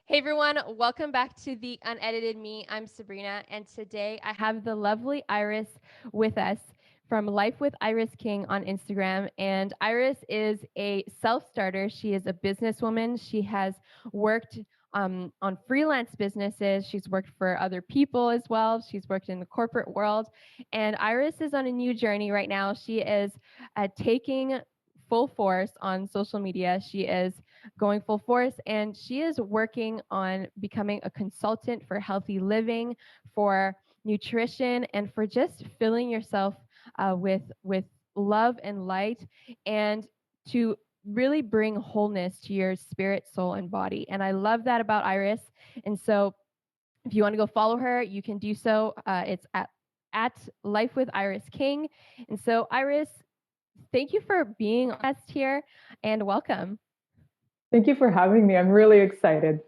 Hey everyone, welcome back to the Unedited Me. I'm Sabrina, and today I have the lovely Iris with us from Life with Iris King on Instagram. And Iris is a self starter. She is a businesswoman. She has worked on freelance businesses. She's worked for other people as well. She's worked in the corporate world. And Iris is on a new journey right now. She is taking full force on social media. She is going full force, and she is working on becoming a consultant for healthy living, for nutrition, and for just filling yourself with love and light, and to really bring wholeness to your spirit, soul, and body. And I love that about Iris. And so, if you want to go follow her, you can do so. It's at Life with Iris King. And so, Iris, thank you for being a guest here, and welcome. Thank you for having me. I'm really excited.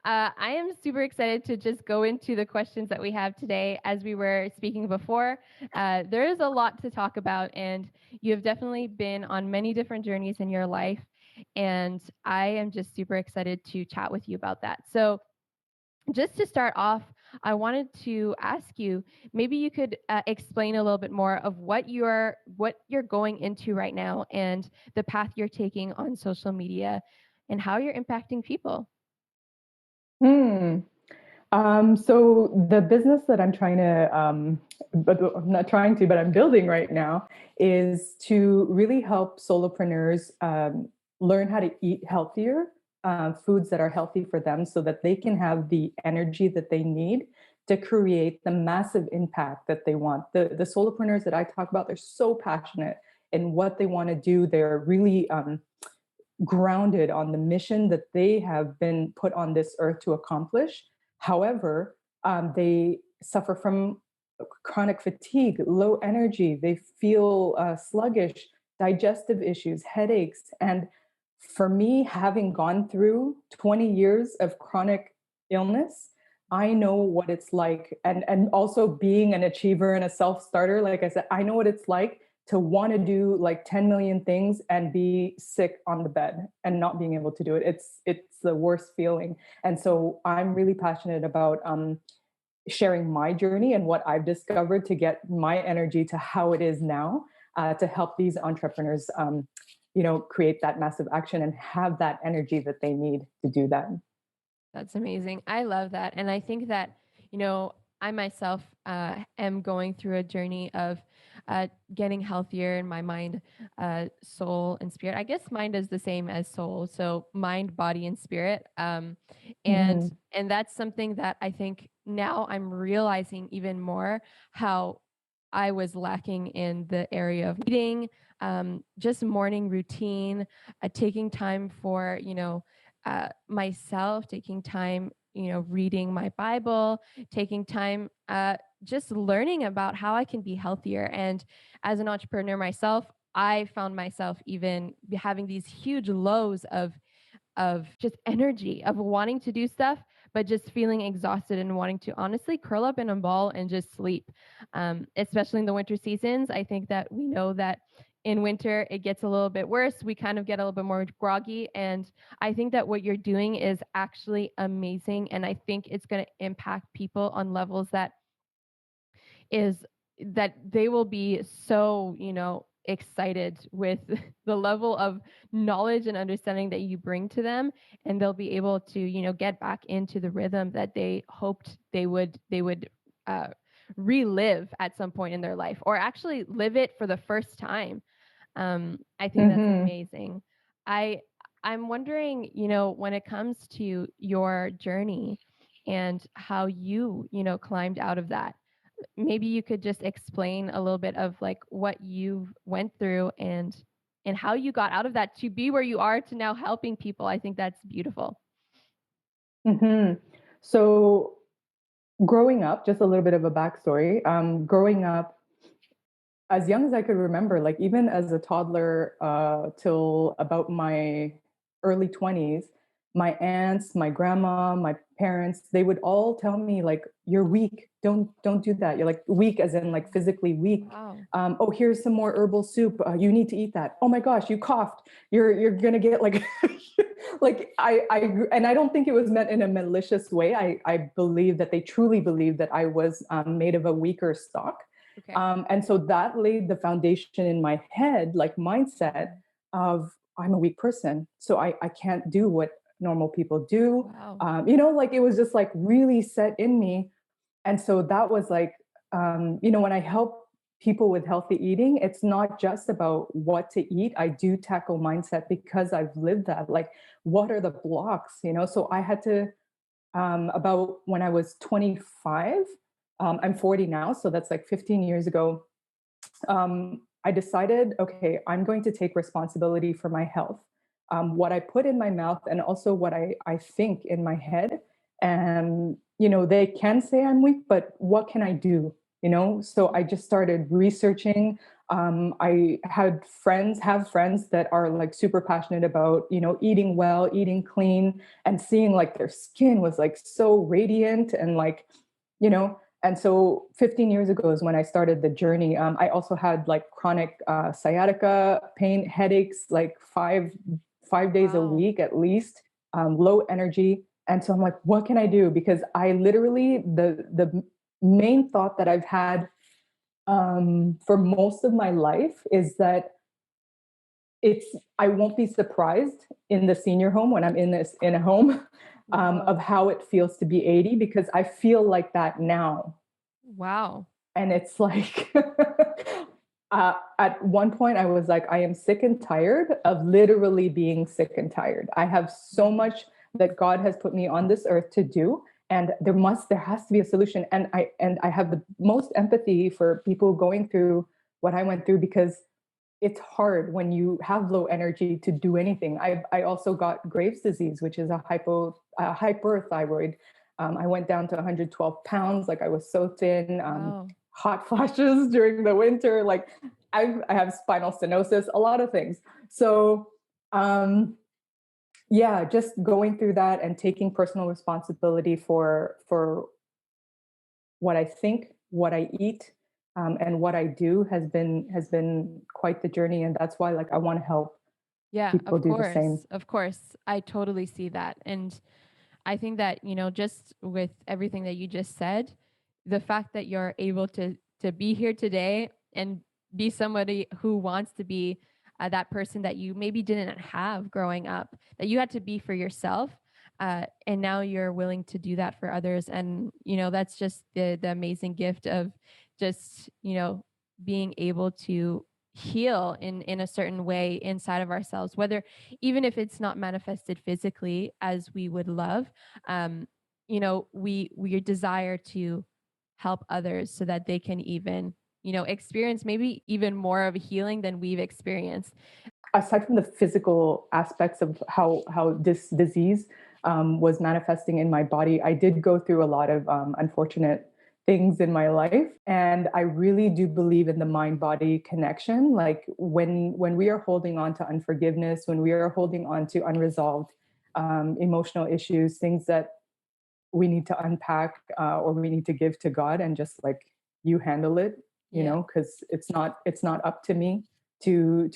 I am super excited to just go into the questions that we have today. As we were speaking before, there is a lot to talk about, and you have definitely been on many different journeys in your life. And I am just super excited to chat with you about that. So, just to start off, I wanted to ask you, maybe you could explain a little bit more of what you're going into right now and the path you're taking on social media and how you're impacting people. Hmm. So the business that I'm trying to, but I'm not trying to, but I'm building right now is to really help solopreneurs learn how to eat healthier, foods that are healthy for them so that they can have the energy that they need to create the massive impact that they want. The solopreneurs that I talk about, they're so passionate in what they want to do. They're really grounded on the mission that they have been put on this earth to accomplish. However, they suffer from chronic fatigue, low energy. They feel sluggish, digestive issues, headaches. And for me, having gone through 20 years of chronic illness, I know what it's like. And also being an achiever and a self starter, like I said, I know what it's like to want to do like 10 million things and be sick on the bed and not being able to do it. It's the worst feeling. And so I'm really passionate about sharing my journey and what I've discovered to get my energy to how it is now, to help these entrepreneurs create that massive action and have that energy that they need to do that. That's amazing. I love that. And I think that, I myself am going through a journey of getting healthier in my mind, soul, and spirit. I guess mind is the same as soul. So mind, body, and spirit. And Mhm. and that's something that I think now I'm realizing even more how I was lacking in the area of eating, just morning routine, taking time for, myself, taking time, reading my Bible, taking time, just learning about how I can be healthier. And as an entrepreneur myself, I found myself even having these huge lows of just energy of wanting to do stuff, but just feeling exhausted and wanting to honestly curl up in a ball and just sleep. Especially in the winter seasons, I think that we know that in winter it gets a little bit worse. We kind of get a little bit more groggy, and I think that what you're doing is actually amazing, and I think it's going to impact people on levels is that they will be so, excited with the level of knowledge and understanding that you bring to them, and they'll be able to, get back into the rhythm that they hoped they would uh, relive at some point in their life, or actually live it for the first time. I think that's Mhm. amazing. I I'm wondering, when it comes to your journey and how you climbed out of that, maybe you could just explain a little bit of like what you went through and how you got out of that to be where you are to now helping people. I think that's beautiful. Mhm. So growing up, just a little bit of a backstory. Growing up, as young as I could remember, like even as a toddler till about my early 20s, my aunts, my grandma, my parents, they would all tell me like, "You're weak. Don't do that. You're like weak, as in like physically weak. Wow. Oh, here's some more herbal soup. You need to eat that. Oh my gosh, you coughed. You're gonna get like like and I don't think it was meant in a malicious way. I believe that they truly believed that I was made of a weaker stock. Okay. And so that laid the foundation in my head, like mindset Mm. of I'm a weak person, so I can't do what normal people do. Wow. Like it was just like really set in me. And so that was like, when I help people with healthy eating, it's not just about what to eat. I do tackle mindset because I've lived that. Like, what are the blocks? So I had to, about when I was 25, I'm 40 now. So that's like 15 years ago. I decided, okay, I'm going to take responsibility for my health, what I put in my mouth, and also what I think in my head. And, they can say I'm weak, but what can I do? So I just started researching. I have friends that are like super passionate about, eating well, eating clean, and seeing like their skin was like so radiant and like, you know, and so 15 years ago is when I started the journey. I also had like chronic sciatica pain, headaches, like five days a Wow. week at least, low energy. And so I'm like, what can I do? Because I literally the main thought that I've had for most of my life is that it's I won't be surprised in the senior home when I'm in a home of Whoa. how it feels to be 80, because I feel like that now. Wow. And it's like at one point I was like, I am sick and tired of literally being sick and tired. I have so Mm. much that God has put me on this earth to do, and there has to be a solution. And I have the most empathy for people going through what I went through, because it's hard when you have low energy to do anything. I also got Graves' disease, which is a hyperthyroid. I went down to 112 pounds. Like I was so thin. Wow. Hot flashes during the winter. Like I have spinal stenosis. A lot of things. So yeah, just going through that and taking personal responsibility for what I think, what I eat, and what I do has been quite the journey, and that's why like I want to help Yeah, people of do the same. course. Of course. I totally see that. And I think that, just with everything that you just said, the fact that you're able to be here today and be somebody who wants to be that person that you maybe didn't have growing up, that you had to be for yourself. And now you're willing to do that for others. And, that's just the amazing gift of just, being able to heal in a certain way inside of ourselves, whether even if it's not manifested physically as we would love. We desire to help others so that they can even, experience maybe even more of a healing than we've experienced. Aside from the physical aspects of how this disease was manifesting in my body, I did go through a lot of unfortunate things in my life, and I really do believe in the mind body connection. Like when we are holding on to unforgiveness, when we are holding on to unresolved emotional issues, things that we need to unpack, or we need to give to God, and just like, you handle it, Yeah. because it's not up to me to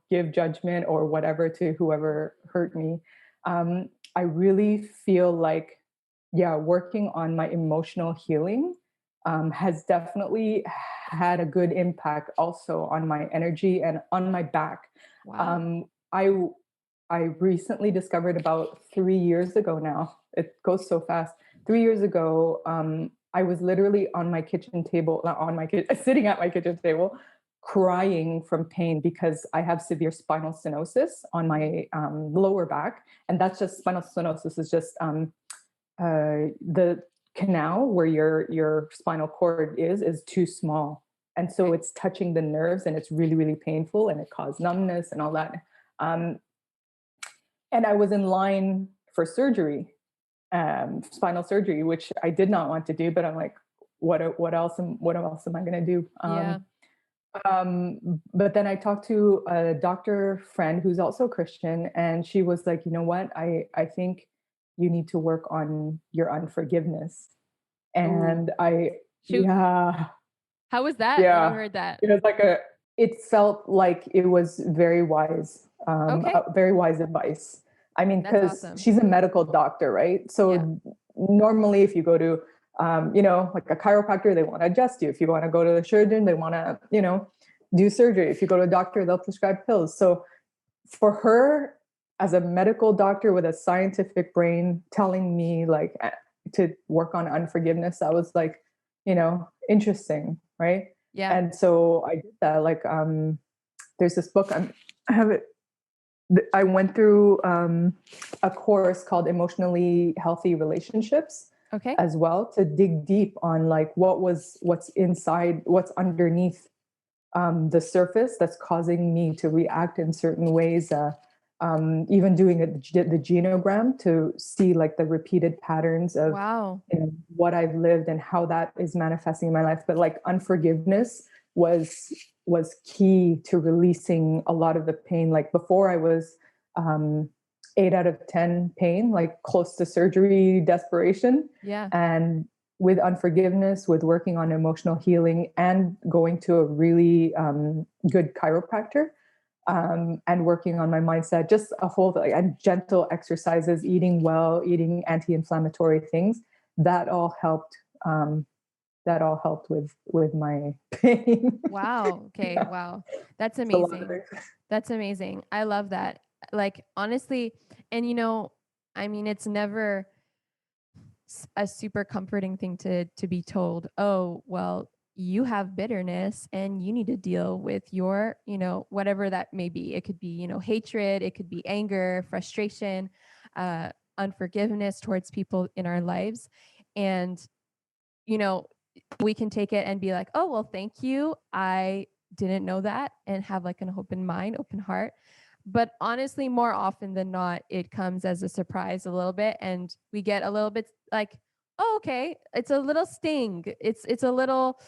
give judgment or whatever to whoever hurt me. I really feel like, yeah, working on my emotional healing has definitely had a good impact also on my energy and on my back. Wow. um, I I recently discovered about 3 years ago now. It goes so fast. 3 years ago, I was literally on my kitchen table, not on my kitchen, sitting at my kitchen table, crying from pain because I have severe spinal stenosis on my lower back, and that's just spinal stenosis is just the canal where your spinal cord is too small, and so Okay. it's touching the nerves, and it's really really painful, and it caused numbness and all that. Um, and I was in line for surgery, spinal surgery, which I did not want to do, but I'm like, what else am I going to do? Yeah. But then I talked to a doctor friend who's also Christian, and she was like, you know what? I think you need to work on your unforgiveness. Oh, And I, shoot. yeah, How was that? I never yeah. heard that. It was like it felt like it was Okay, very wise advice. I mean, that's because awesome. she's a medical doctor, right? Yeah. So normally, if you go to, like a chiropractor, they want to adjust you. If you want to go to the surgeon, they want to, do surgery. If you go to a doctor, they'll prescribe pills. So for her, as a medical doctor with a scientific brain, telling me like to work on unforgiveness, that was like, interesting, right? Yeah. And so I did that. Like, there's this book I have it. I went through a course called Emotionally Healthy Relationships Okay. as well, to dig deep on like what's inside, what's underneath the surface that's causing me to react in certain ways. Even doing the genogram to see like the repeated patterns of, Wow. what I've lived and how that is manifesting in my life. But like unforgiveness was key to releasing a lot of the pain. Like before, I was 8 out of 10 pain, like close to surgery desperation. Yeah. And with unforgiveness, with working on emotional healing, and going to a really good chiropractor, and working on my mindset, just a whole like, and gentle exercises, eating well, eating anti-inflammatory things, that all helped. That all helped with my pain. Wow. Okay. Yeah, Wow. That's it's a lot of amazing. things. That's amazing. I love that. Like, honestly, and I mean, it's never a super comforting thing to be told, oh, well, you have bitterness and you need to deal with your, whatever that may be. It could be, hatred, it could be anger, frustration, uh, unforgiveness towards people in our lives. And, you know, we can take it and be like, oh, well, thank you. I didn't know that, and have like an open mind, open heart. But honestly, more often than not, it comes as a surprise a little bit, and we get a little bit like, oh, okay, it's a little sting. It's a little,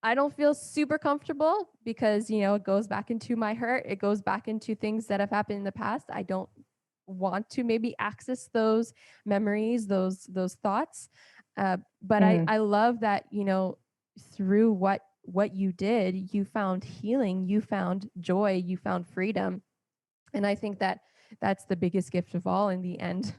I don't feel super comfortable because, it goes back into my hurt. It goes back into things that have happened in the past. I don't want to maybe access those memories, those thoughts. But I Mm. I love that, through what you did, you found healing, you found joy, you found freedom. And I think that that's the biggest gift of all in the end.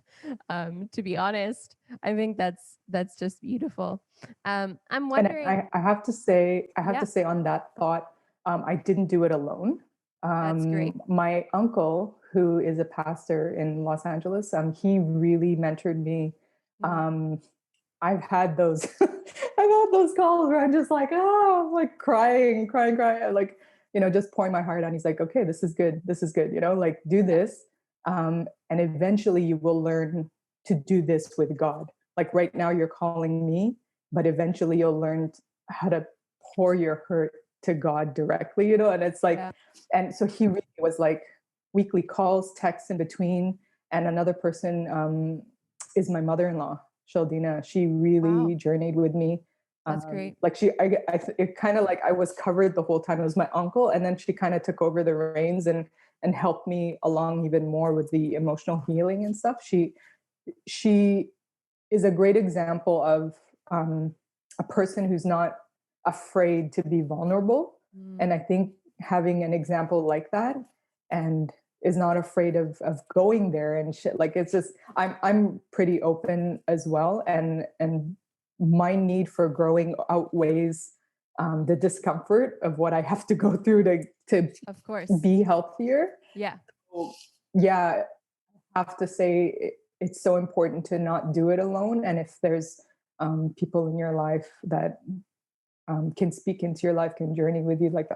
To be honest, I think that's just beautiful. I'm And wondering, I have to say, yeah, on that thought, I didn't do it alone. that's great. My uncle, who is a pastor in Los Angeles, he really mentored me. Mm. Um, I've had those, I've had those calls where I'm just like, oh, I'm like crying, like, just pouring my heart out. He's like, okay, this is good, like do Yeah. this, and eventually you will learn to do this with God. Like right now, you're calling me, but eventually you'll learn how to pour your hurt to God directly, and it's like, Yeah. and so he really was like weekly calls, texts in between. And another person is my mother-in-law, Sheldina. She Wow. really journeyed with me. That's great. Like it kind of like I was covered the whole time. It was my uncle, and then she kind of took over the reins and helped me along even more with the emotional healing and stuff. She is a great example of a person who's not afraid to be vulnerable. And I Mm. think having an example like that, and is not afraid of going there and shit, like it's just, I'm pretty open as well, and my need for growing outweighs the discomfort of what I have to go through to Of course. be healthier. Yeah. So, yeah, have to say it's so important to not do it alone. And if there's people in your life that can speak into your life, can journey with you, like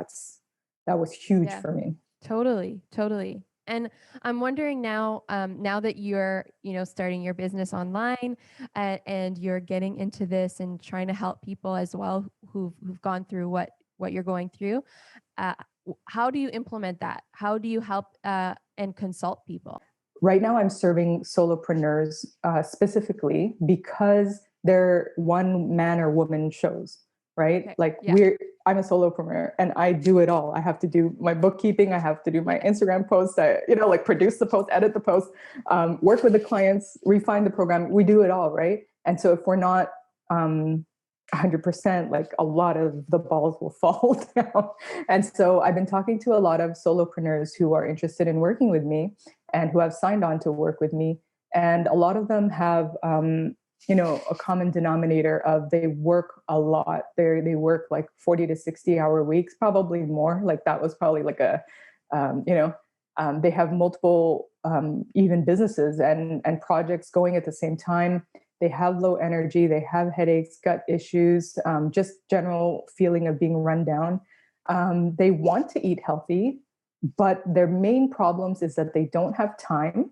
that was huge Yeah. for me. Totally, totally. And I'm wondering now, now that you're, starting your business online, and you're getting into this and trying to help people as well who've gone through what you're going through. Uh, how do you implement that? How do you help and consult people? Right now, I'm serving solopreneurs specifically because they're one man or woman shows, right? Okay. Like Yeah. I'm a solopreneur and I do it all. I have to do my bookkeeping. I have to do my Instagram posts. Like produce the post, edit the post, work with the clients, refine the program. We do it all, right? And so if we're not 100%, like a lot of the balls will fall down. And so I've been talking to a lot of solopreneurs who are interested in working with me and who have signed on to work with me. And a lot of them have, a common denominator of they work a lot. They work like 40 to 60-hour weeks, probably more. Like that was probably like they have multiple even businesses and projects going at the same time. They have low energy, they have headaches, gut issues, just general feeling of being run down. They want to eat healthy, but their main problems is that they don't have time.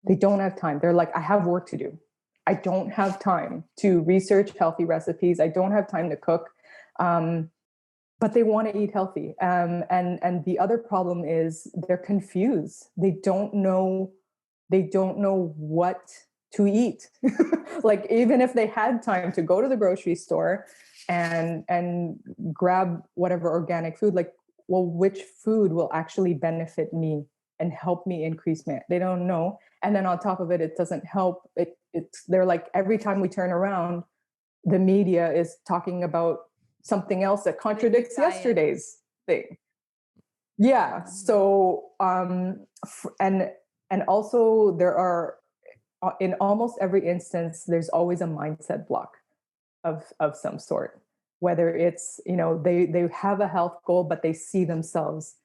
They don't have time. They're like, I have work to do. I don't have time to research healthy recipes. I don't have time to cook. But they want to eat healthy. And the other problem is they're confused. They don't know what to eat. Like even if they had time to go to the grocery store and grab whatever organic food, like, well, which food will actually benefit me and help me increase my, they don't know. And then on top of it, it doesn't help. They're like, every time we turn around, the media is talking about something else that contradicts yesterday's thing. Yeah. So, and also there are, in almost every instance, there's always a mindset block of some sort, whether it's, they have a health goal, but they see themselves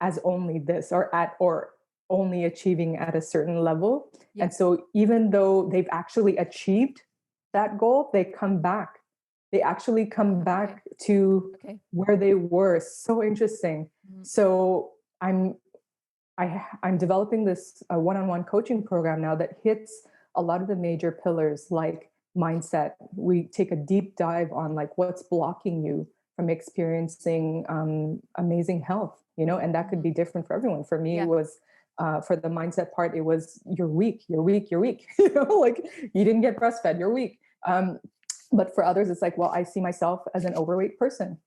as only this or only achieving at a certain level. Yeah. And so even though they've actually achieved that goal, they actually come back to where they were. So interesting. Mm-hmm. So I'm developing this one-on-one coaching program now that hits a lot of the major pillars like mindset. We take a deep dive on like what's blocking you from experiencing amazing health, and that could be different for everyone. For me, it was for the mindset part, it was you're weak, like you didn't get breastfed, you're weak. But for others, it's like, well, I see myself as an overweight person.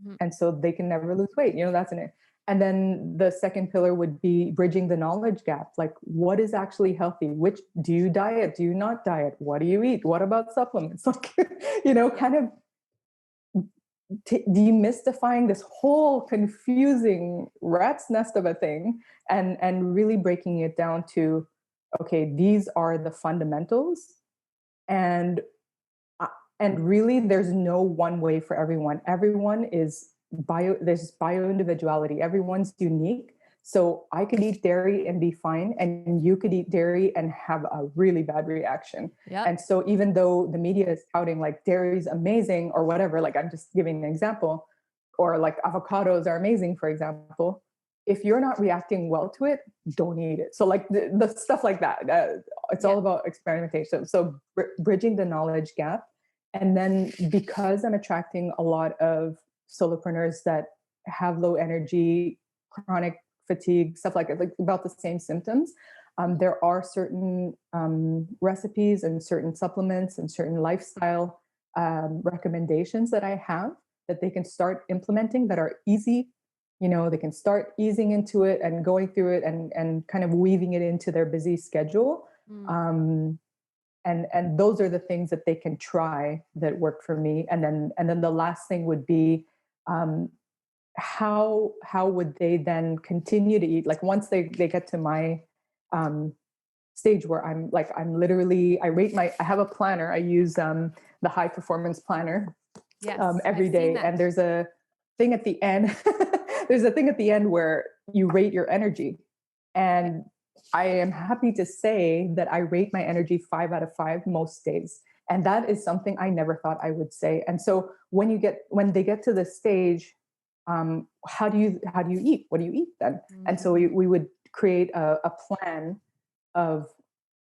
Mm-hmm. And so they can never lose weight. That's in it. And then the second pillar would be bridging the knowledge gap. Like, what is actually healthy? Which do you diet? Do you not diet? What do you eat? What about supplements? Like, kind of demystifying this whole confusing rat's nest of a thing and really breaking it down to, okay, these are the fundamentals. And really, there's no one way for everyone. Everyone is there's bio-individuality. Everyone's unique. So I could eat dairy and be fine, and you could eat dairy and have a really bad reaction. Yep. And so even though the media is touting like dairy is amazing or whatever, like I'm just giving an example, or like avocados are amazing, for example, if you're not reacting well to it, don't eat it. So like the stuff like that, it's all about experimentation. So bridging the knowledge gap. And then because I'm attracting a lot of solopreneurs that have low energy, chronic fatigue, stuff like about the same symptoms, there are certain recipes and certain supplements and certain lifestyle recommendations that I have that they can start implementing that are easy. They can start easing into it and going through it and kind of weaving it into their busy schedule. And those are the things that they can try that work for me. And then the last thing would be, how would they then continue to eat? Like once they get to my stage where I'm literally, I have a planner. I use the high performance planner every day. And there's a thing at the end. There's a thing at the end where you rate your energy. And I am happy to say that I rate my energy 5 out of 5 most days. And that is something I never thought I would say. And so when they get to the stage, how do you eat? What do you eat then? Mm-hmm. And so we would create a plan of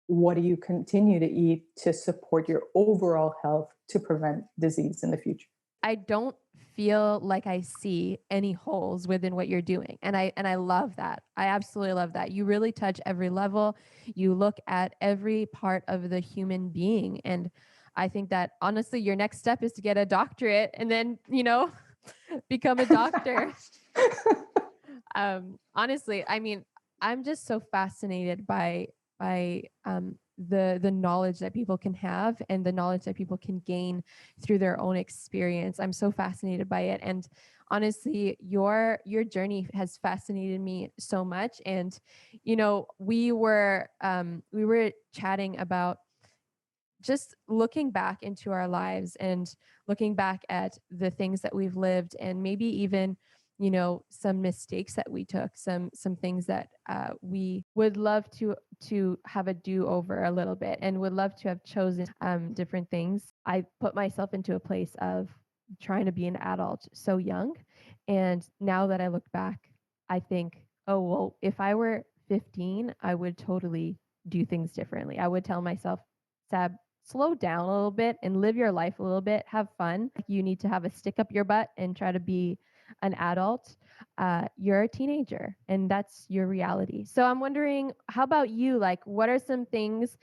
what do you continue to eat to support your overall health to prevent disease in the future. I don't feel like I see any holes within what you're doing. And I love that. I absolutely love that. You really touch every level. You look at every part of the human being. And I think that honestly, your next step is to get a doctorate and then, become a doctor. Honestly, I mean, I'm just so fascinated by the knowledge that people can have and the knowledge that people can gain through their own experience. I'm so fascinated by it. And honestly, your journey has fascinated me so much. And we were chatting about just looking back into our lives and looking back at the things that we've lived, and maybe even some mistakes that we took, some things that we would love to have a do over a little bit, and would love to have chosen different things. I put myself into a place of trying to be an adult so young, and now that I look back, I think, oh well, if I were 15, I would totally do things differently. I would tell myself, Sab, slow down a little bit and live your life a little bit, have fun. You need to have a stick up your butt and try to be an adult. You're a teenager and that's your reality. So I'm wondering, how about you? Like, what are some things,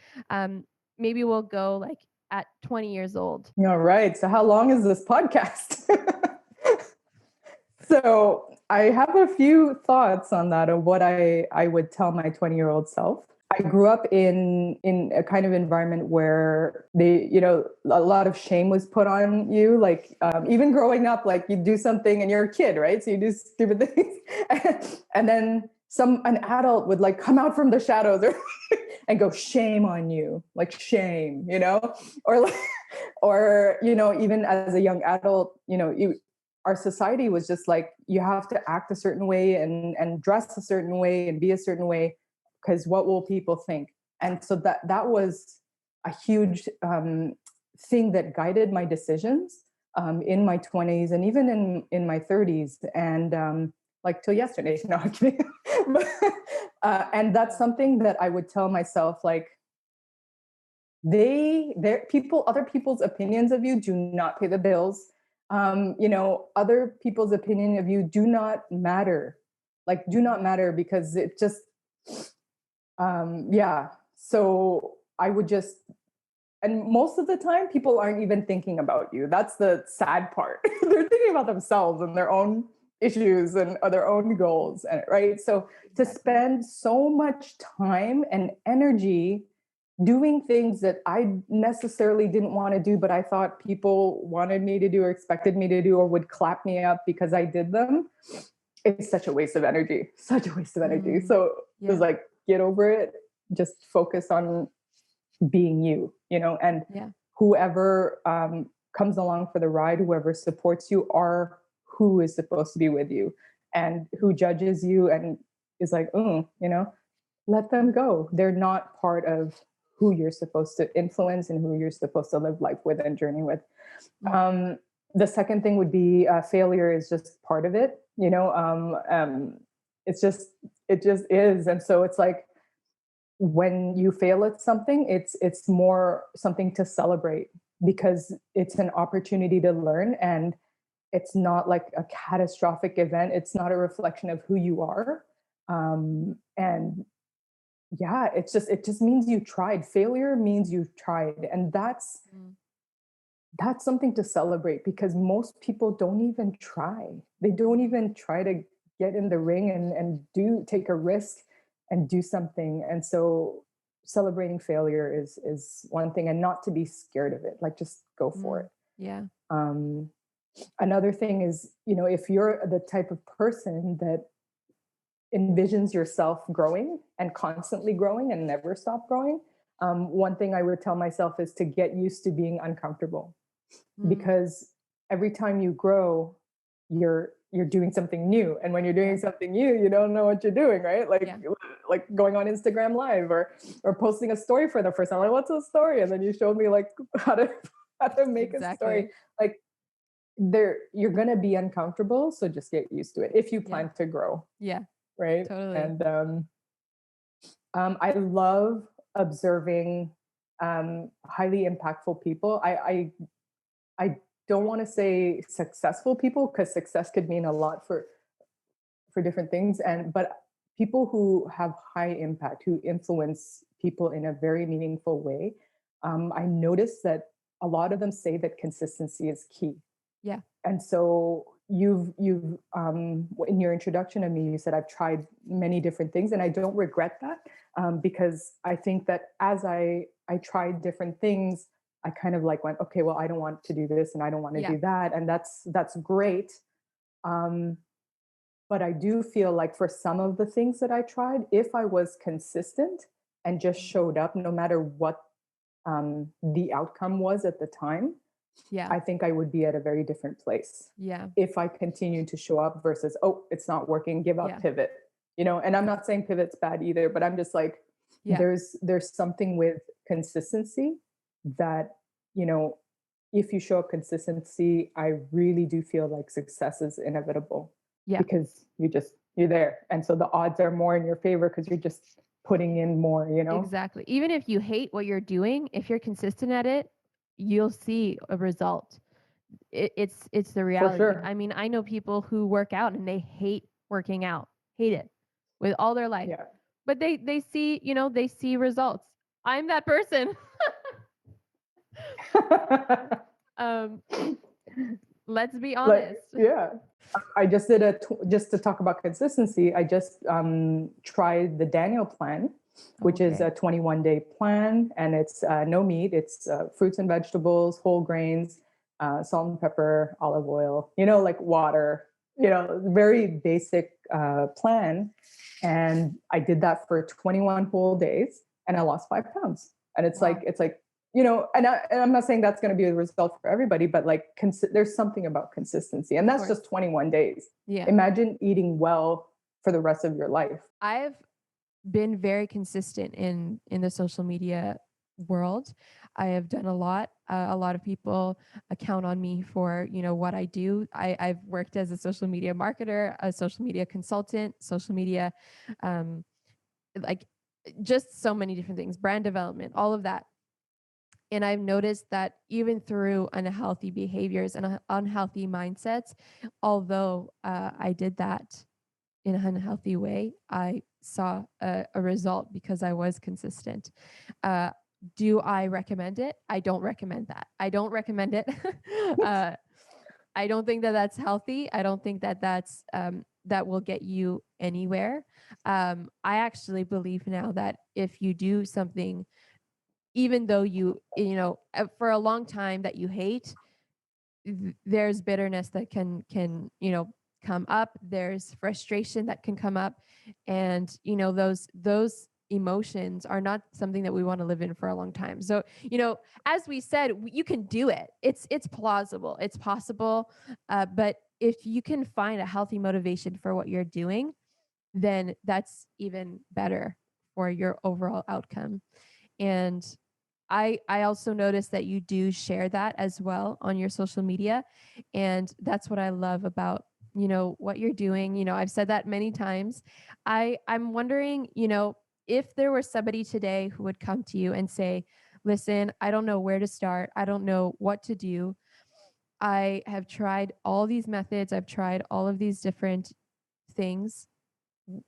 maybe we'll go like at 20 years old? All right. So how long is this podcast? So I have a few thoughts on that, of what I would tell my 20-year-old self. I grew up in a kind of environment where a lot of shame was put on you. Like even growing up, like you do something and you're a kid, right? So you do stupid things, and then an adult would like come out from the shadows and go, shame on you, like shame, or like, or even as a young adult, our society was just like, you have to act a certain way and dress a certain way and be a certain way, because what will people think? And so that was a huge thing that guided my decisions in my 20s and even in my 30s, and like till yesterday. No, I'm kidding. And that's something that I would tell myself, like, other people's opinions of you do not pay the bills. Other people's opinion of you do not matter. Like, do not matter, because it just yeah. So I would just, and most of the time people aren't even thinking about you. That's the sad part. They're thinking about themselves and their own issues and their own goals, and right. So to spend so much time and energy doing things that I necessarily didn't want to do, but I thought people wanted me to do or expected me to do or would clap me up because I did them, it's such a waste of energy. Such a waste of energy. So it was like, get over it. Just focus on being you, and whoever comes along for the ride, whoever supports you, are who is supposed to be with you, and who judges you and is like, let them go. They're not part of who you're supposed to influence and who you're supposed to live life with and journey with. The second thing would be failure is just part of it. It just is. And so it's like, when you fail at something, it's more something to celebrate, because it's an opportunity to learn, and it's not like a catastrophic event. It's not a reflection of who you are. And yeah, it just means you tried. Failure means you've tried. And that's something to celebrate, because most people don't even try. They don't even try to get in the ring and take a risk and do something. And so celebrating failure is one thing, and not to be scared of it. Like, just go for it. Yeah. Another thing is, if you're the type of person that envisions yourself growing and constantly growing and never stop growing, one thing I would tell myself is to get used to being uncomfortable, because every time you grow, you're doing something new, and when you're doing something new, you don't know what you're doing, right? Like going on Instagram Live or posting a story for the first time. Like, what's a story? And then you showed me like how to make a story. Like, you're gonna be uncomfortable, so just get used to it if you plan to grow. Yeah. Right. Totally. And I love observing highly impactful people. I don't want to say successful people, because success could mean a lot for different things, but people who have high impact, who influence people in a very meaningful way. I noticed that a lot of them say that consistency is key. Yeah. And so you've in your introduction to me, you said I've tried many different things, and I don't regret that, because I think that as I tried different things, I kind of like went, okay, well, I don't want to do this and I don't want to Yeah. do that, and that's great. Um, but I do feel like for some of the things that I tried, if I was consistent and just showed up, no matter what the outcome was at the time, Yeah. I think I would be at a very different place Yeah. if I continued to show up versus, oh, it's not working, give Yeah. up, pivot. And I'm not saying pivot's bad either, but I'm just like, Yeah. there's something with consistency that, you know, if you show up consistency, I really do feel like success is inevitable Yeah. because you're there. And so the odds are more in your favor because you're just putting in more. Exactly. Even if you hate what you're doing, if you're consistent at it, you'll see a result. It's the For reality. sure. I mean, I know people who work out and they hate working out, hate it with all their life, Yeah. but they see, they see results. I'm that person. um, let's be Like, honest. yeah. I just did just to talk about consistency. I just tried the Daniel plan, which is Okay. a 21-day plan, and it's no meat. It's fruits and vegetables, whole grains, salt and pepper, olive oil. Like water. Very basic plan. And I did that for 21 whole days, and I lost 5 pounds. And it's Wow. like and I'm not saying that's going to be the result for everybody, but like there's something about consistency, and Of that's course. just 21 days. Yeah. Imagine eating well for the rest of your life. I've been very consistent in the social media world. I have done a lot. A lot of people count on me for what I do. I've worked as a social media marketer, a social media consultant, social media, like just so many different things, brand development, all of that. And I've noticed that even through unhealthy behaviors and unhealthy mindsets, although I did that in an unhealthy way, I saw a result because I was consistent. Uh, do I recommend it? I don't recommend that. I don't recommend it. uh, I don't think that that's healthy. I don't think that that will get you anywhere. I actually believe now that if you do something, even though for a long time that you hate, there's bitterness that can come up, there's frustration that can come up, and those emotions are not something that we want to live in for a long time. So as we said, you can do it. It's plausible, it's possible, but if you can find a healthy motivation for what you're doing, then that's even better for your overall outcome. And I also noticed that you do share that as well on your social media. And that's what I love about, what you're doing. I've said that many times. I'm wondering, if there was somebody today who would come to you and say, listen, I don't know where to start. I don't know what to do. I have tried all these methods. I've tried all of these different things.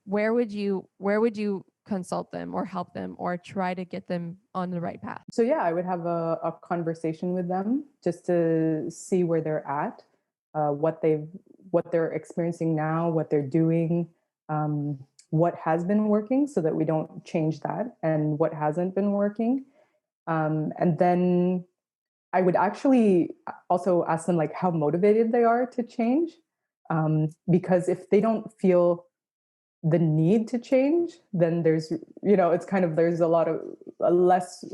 Where would you consult them or help them or try to get them on the right path? So yeah, I would have a conversation with them just to see where they're at, what they're experiencing now, what they're doing, um, what has been working, so that we don't change that, and what hasn't been working. And then I would actually also ask them like how motivated they are to change, because if they don't feel the need to change, then it's kind of, there's a lot of less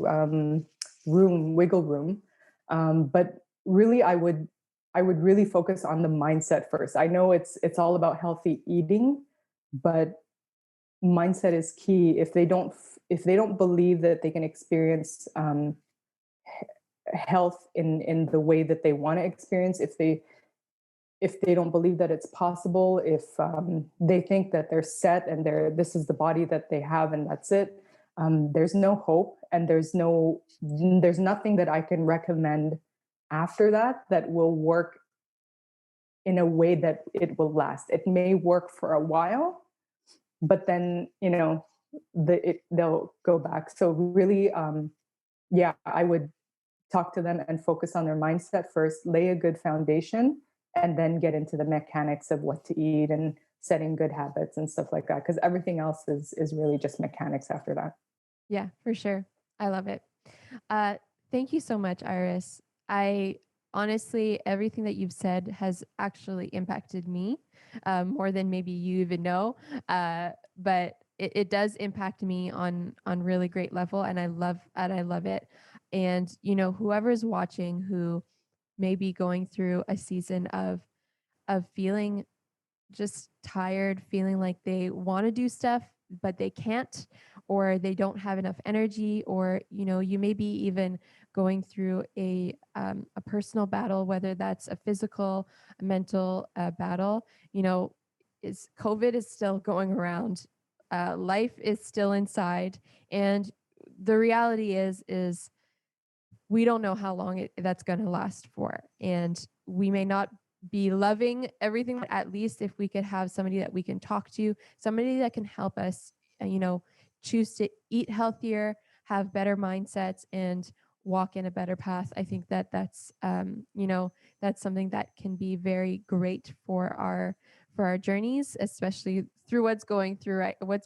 wiggle room. But really, I would really focus on the mindset first. I know it's all about healthy eating, but mindset is key. If they don't believe that they can experience health in the way that they want to experience, if they don't believe that it's possible, if they think that they're set and this is the body that they have and that's it, there's no hope, and there's nothing that I can recommend after that will work in a way that it will last. It may work for a while, but then they'll go back. So really, yeah, I would talk to them and focus on their mindset first, lay a good foundation, and then get into the mechanics of what to eat and setting good habits and stuff like that. Because everything else is really just mechanics after that. Yeah, for sure. I love it. Uh, Thank you so much, Iris. I honestly, everything that you've said has actually impacted me more than maybe you even know. But it does impact me on really great level, and I love it. And whoever's watching who may be going through a season of feeling just tired, feeling like they want to do stuff, but they can't, or they don't have enough energy, or you may be even going through a personal battle, whether that's a physical, a mental battle. Is COVID is still going around, life is still inside, and the reality is we don't know how long that's going to last for. And we may not be loving everything. At least if we could have somebody that we can talk to, somebody that can help us, choose to eat healthier, have better mindsets, and walk in a better path. I think that's something that can be very great for our journeys, especially through what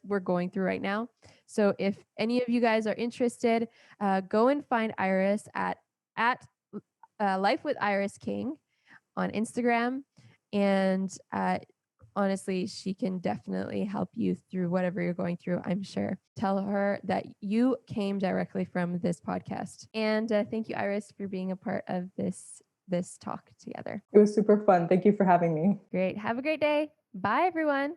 we're going through right now. So if any of you guys are interested, go and find Iris at Life with Iris King on Instagram, and honestly, she can definitely help you through whatever you're going through. I'm sure. Tell her that you came directly from this podcast, and thank you, Iris, for being a part of this talk together. It was super fun. Thank you for having me. Great. Have a great day. Bye, everyone.